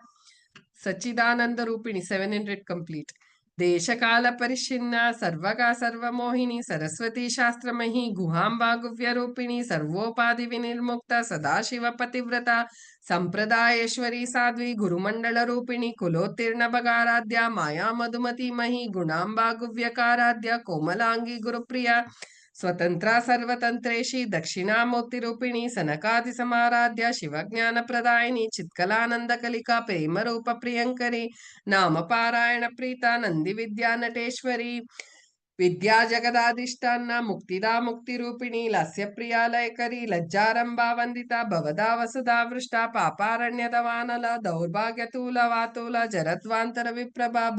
सच्चिदानंद रूपिणी 700 कंप्लीट देशकाल परिच्छिन्न सर्वगा सर्वमोहिनी सरस्वती शास्त्रमही गुहांबा गुव्य रूपिणी सर्वोपाधि विनिर्मुक्ता सदाशिव पतिव्रता संप्रदायेश्वरी साध्वी गुरुमंडल रूपिणी कुलोत्तीर्ण भगाराध्या माया मधुमती मही गुणांबा गुव्यकाराध्या कोमलांगी गुरुप्रिया स्वतंत्रा सर्वतंत्रेशी दक्षिणामूर्तिरूपिणी सनकादि समाराध्या शिवज्ञान प्रदायिनी चित्कलानंद कलिका प्रेम रूप प्रियंकरी नाम पारायण प्रीता नंदी विद्या नटेश्वरी विद्या जगदाधिष्ठाना मुक्तिदा मुक्तिरूपिणी लास्य प्रिया लयकरी लज्जारंभा वंदिता भवदा वसुधा वृष्टा पापारण्यदवानला दौर्भाग्यतूल वातूल जरद्वांतर विप्रभा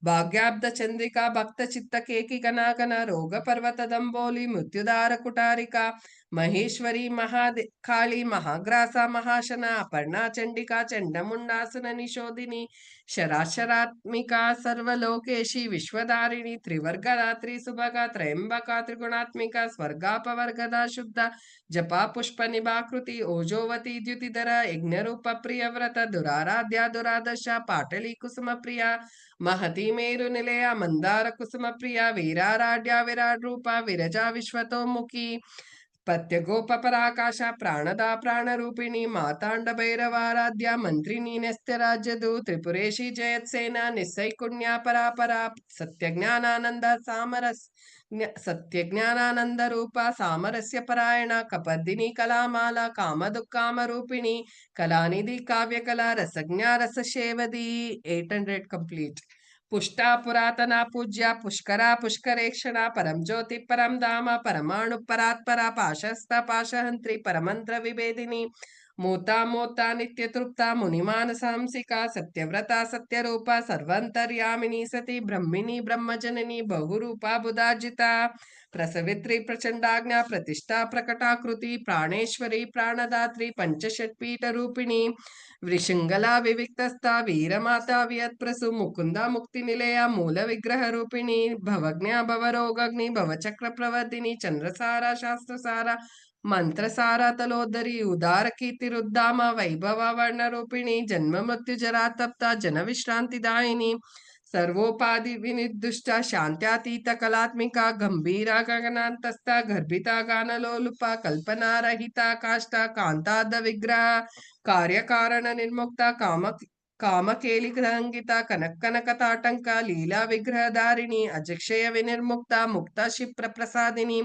भाग्याब्द चंद्रिका भक्त चित्त केकी गनागन रोग पर्वत दंबोली मृत्युदार कुटारिका महेश्वरी महाकाली महाग्रासा महाशना अपर्णा चंडिका चंडमुंडासन निशोधिनी शराशरात्मिका सर्वलोकेशी विश्वधारिणी त्रिवर्गदात्री सुभगा त्रयंबका त्रिगुणात्मिका स्वर्गापवर्गदा शुद्ध जपा पुष्प निभाकृति ओजोवती द्युतिधर यज्ञरूप प्रियव्रत दुराराध्या दुरादशा पाटली कुसुम प्रिया महती मेरु निलया मंदार कुसुम प्रिया वीराराध्या विराट रूपा विरजा विश्वतोमुखी पत्यगोपराकाश प्राणदा प्राणरूपिणी मातांड भैरवाराध्या मंत्रिणी नस्त्यराज्यदू त्रिपुरेशी जयत्सेना निस्सैकुण्या परापरा सत्यज्ञानानंद सामरस सत्यज्ञानानंद रूपा सामरस्य परायणा कपर्दिनी कलामाला कामदुक्काम रूपिणी कलानिधि काव्यकला रसज्ञा रसशेवदी 800 कंप्लीट पुष्टा पुरातना पूज्या पुष्करा पुष्करेक्षणा परम ज्योति परम धाम परमाणु परात्परा पाशस्ता पाशहंत्री परमंत्र विभेदिनी मोता मोता नित्य तृप्ता मुनिमानसांसिका सत्यव्रता सत्यरूपा सर्वंतर्यामिनी सती ब्रह्मिणी ब्रह्मजननी बहुरूपा बुधार्जिता प्रसवित्री प्रचंडाज्ञा प्रतिष्ठा प्रकटाकृति प्राणेश्वरी प्राणदात्री पंचषट्पीठ रूपिणी वृषंगला विविक्तस्था वीरमाता वियत्प्रसु मुकुंदा मुक्ति निलया मूल विग्रह रूपिणी भवज्ञा भवरोगग्नि भवचक्र प्रवर्धिनी चंद्रसारा शास्त्रसारा मंत्रसारा तलोदरी उदार कीर्तिरुद्धामा वैभवा वर्ण रूपिणी जन्म मृत्यु जरा तप्ता जन विश्रांतिदायिनी सर्वोपाधि विनिर्दुष्टा शांत्यातीत कलात्मिका गंभीरा गगनांतस्था गर्भिता गानलोलुपा कल्पना रहिता काष्ठा कांताद विग्रह कार्यकारण निर्मुक्ता कामकेलिग्रहंगिता कनक लीला विग्रहधारिणी अजक्षय विनिर्मुक्ता मुक्ता क्षिप्र प्रसादिनी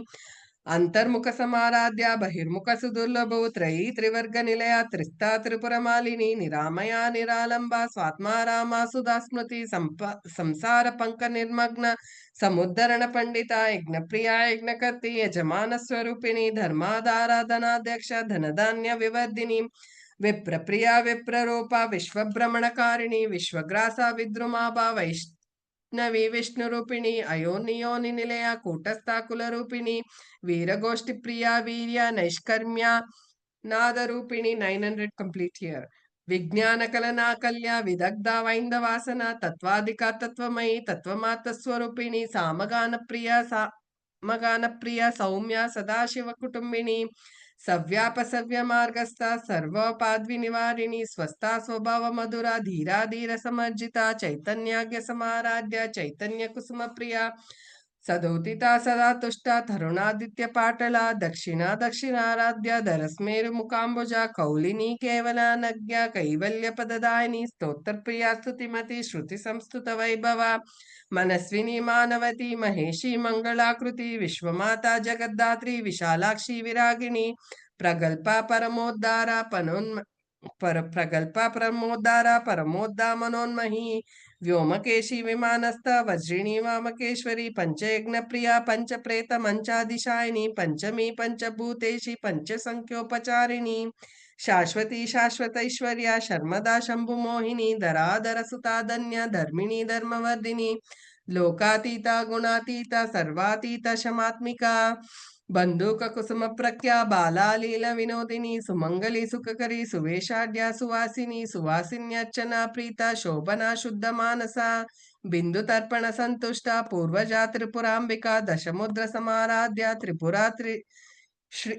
अंतर्मुख समाराध्या बहिर्मुख सुदुर्लभो त्रयी त्रिवर्ग निलया त्रिस्ता त्रिपुरमालिनी निरामया निरालंबा स्वात्मा रामा सुधा स्मृति संसार पंक निर्मग्न समुद्धरण पंडिता यज्ञ प्रिया यज्ञकर्ति यजमान स्वरूपिणी धर्माधाराधनाध्यक्ष धनधान्य विवर्धिनी विप्रप्रिया विप्ररूपा विश्वभ्रमणकारिणी विश्वग्रासा विद्रुमाभा वैष्णवी विष्णुरूपिणी अयोनियोनि निलया कूटस्था कुलरूपिणी वीरगोष्ठी प्रिया वीर्य नैष्कर्म्या नादरूपिणी 900 कंप्लीट हियर विज्ञान कलना कल्या विदग्धा वैंदवासना तत्वाधिका तत्वमयी तत्वमात्र स्वरूपिणी सामगान प्रिया सौम्या सदाशिव कुटुंबिनी सव्यापसव्य मार्गस्था सर्वोपाद्वि निवारिणी स्वस्था स्वभाव मधुरा धीरा धीर समर्जिता चैतन्याज्ञ समाराध्य चैतन्य कुसुम प्रिया सदोदिता सदा तुष्टा तरुणादित्य पाटला दक्षिणा दक्षिणाराध्या धरस्मेरु मुकाम्बुजा कौलिनी केवला नज्ञा कैवल्य पददायिनी स्तोत्र प्रिया स्तुतिमती श्रुति संस्तुत वैभवा मनस्विनी मानवती महेशी मंगलाकृति विश्वमाता जगद्धात्री विशालाक्षी विरागिणी प्रगल्पा परमोद्धारा प्रगल्पा परमोद्धारा परमोद्धा मनोन्मही व्योमकेशी विमानस्थ वज्रिणी वामकेश्वरी पंचयज्ञ प्रिया पंच प्रेत मंचादिशायिनी पंचमी पंचभूतेशी पंच संख्योपचारिणी शाश्वती शाश्वतैश्वर्या शर्मदा शम्भुमोहिनी धराधर सुता धन्या धर्मिणी धर्मवर्धिनी लोकातीता गुणातीता सर्वातीता शमात्मिका बंधुक कुसुम प्रख्या बाला लीला विनोदिनी सुमंगली सुखकरी सुवेशाढ्या सुवासिनी सुवासिन्यर्चना प्रीता शोभना शुद्ध मानसा बिंदु तर्पण संतुष्टा पूर्वजा त्रिपुरांबिका दशमुद्र समाराध्या त्रिपुरा श्री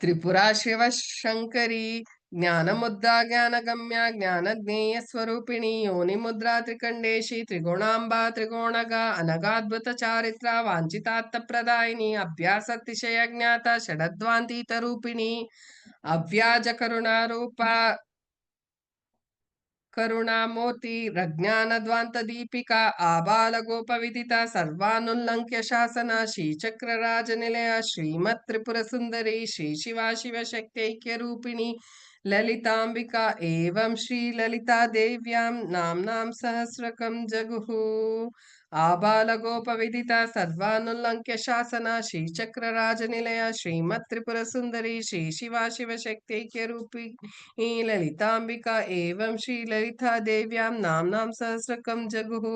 त्रिपुरा शिवशङ्करी ज्ञानमुद्रा ज्ञानगम्या ज्ञानज्ञेयस्वरूपिणी योनिमुद्रा त्रिकण्डेशी त्रिगुणाम्बा त्रिगुणगा अनगाद्भुतचारित्रा वाञ्छितार्थप्रदायिनी अभ्यासतिशयज्ञाता षडध्वान्तितरूपिणी अव्याजकरुणारूपा करुणामूर्ति रज्ञानध्वान्तदीपिका आबालगोपविदिता सर्वानुल्लङ्घ्य शासना श्रीचक्रराजनिलया श्रीमत्त्रिपुरसुन्दरी श्रीशिवा शिवशक्त्यैक्यरूपिणी ललिताम्बिका एवं श्रीललिता देव्यां नाम्नां सहस्रकं जगुः आबालगोपविदिता सर्वानुल्लङ्घ्य शासना श्रीचक्रराजनिलया श्रीमत्त्रिपुरसुन्दरी श्रीशिवा शिवशक्त्यैक्यरूपिणी ललिताम्बिका एवं श्रीललिता देव्यां नाम्नां सहस्रकं जगुः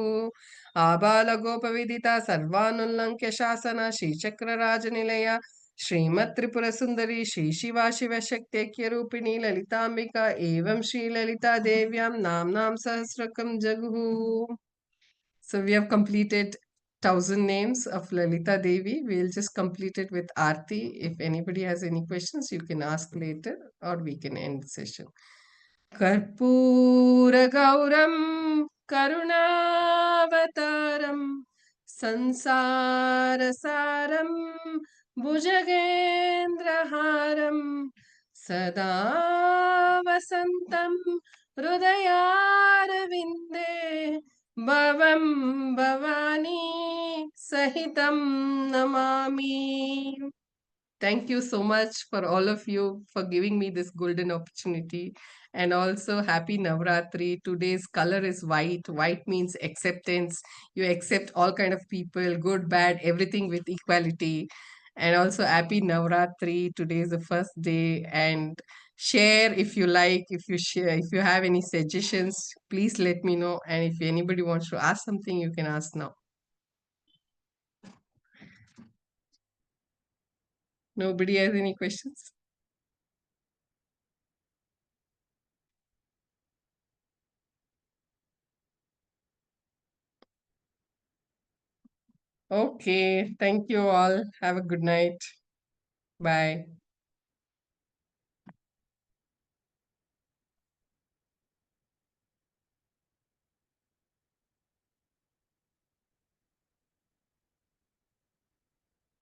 आबालगोपविदिता सर्वानुल्लङ्घ्य शासना श्रीचक्रराजनिलया श्रीमत्त्रिपुरसुन्दरी श्रीशिवा शिवशक्त्यैक्यरूपिणी ललिताम्बिका एवं श्रीललिता देव्यां नाम्नां सहस्रकं जगुः. So we have completed 1,000 names of Lalita Devi. We'll just complete it with Aarti. If anybody has any questions, you can ask later or we can end the session. Karpuragauram Karunavataram Sansarasaram Bhujagendraharam Sada Vasantam Hridayarvinde Bhavam Bhavani Sahitam Namami. Thank you so much for all of you for giving me this golden opportunity. And also happy Navratri. Today's color is white. White means acceptance. You accept all kind of people, good, bad, everything with equality. And also happy Navratri. Today is the first day. And share if you like, if you share, if you have any suggestions, please let me know. And if anybody wants to ask something, you can ask now. Nobody has any questions? Okay, thank you all. Have a good night. Bye.